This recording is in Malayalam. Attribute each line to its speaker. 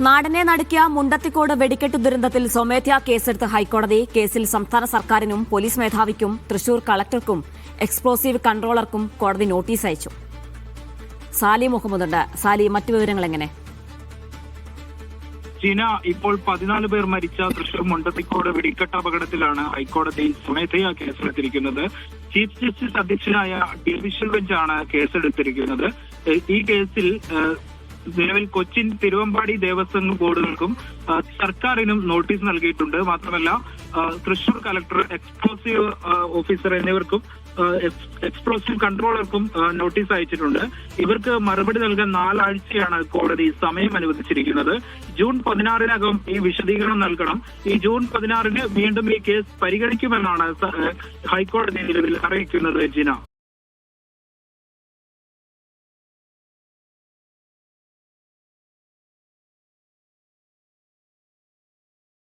Speaker 1: നാടിനെ നടുക്കിയ മുണ്ടത്തിക്കോട് വെടിക്കെട്ട് ദുരന്തത്തിൽ സ്വമേധ്യാ കേസെടുത്ത ഹൈക്കോടതി കേസിൽ സംസ്ഥാന സർക്കാരിനും പോലീസ് മേധാവിക്കും തൃശൂർ കളക്ടർക്കും എക്സ്പ്ലോസീവ് കൺട്രോളർക്കും കോടതി നോട്ടീസ് അയച്ചു. സാലി മുഹമ്മദ് ഉണ്ട്. സാലി, മറ്റു വിവരങ്ങൾ എങ്ങനെ?
Speaker 2: ചീന, ഇപ്പോൾ 14 പേർ മരിച്ച തൃശൂർ മുണ്ടത്തിക്കോട് വെടിക്കെട്ട് അപകടത്തിലാണ് ഹൈക്കോടതി സ്വമേധയാ കേസെടുത്തിരിക്കുന്നത്. ചീഫ് ജസ്റ്റിസ് അധ്യക്ഷനായ ഡിവിഷൻ ബെഞ്ചാണ് കേസെടുത്തിരിക്കുന്നത്. ഈ കേസിൽ നിലവിൽ കൊച്ചിൻ തിരുവമ്പാടി ദേവസ്വം ബോർഡുകൾക്കും സർക്കാരിനും നോട്ടീസ് നൽകിയിട്ടുണ്ട്. മാത്രമല്ല തൃശൂർ കളക്ടർ, എക്സ്പ്ലോസീവ് ഓഫീസർ എന്നിവർക്കും എക്സ്പ്ലോസീവ് കൺട്രോളർക്കും നോട്ടീസ് അയച്ചിട്ടുണ്ട്. ഇവർക്ക് മറുപടി നൽകാൻ 4 ആഴ്ചയാണ് കോടതി സമയം അനുവദിച്ചിരിക്കുന്നത്. ജൂൺ 16-നകം ഈ വിശദീകരണം നൽകണം. ഈ ജൂൺ 16-ന് വീണ്ടും ഈ കേസ് പരിഗണിക്കുമെന്നാണ് ഹൈക്കോടതി നിലവിൽ അറിയിക്കുന്നത്. ജിന.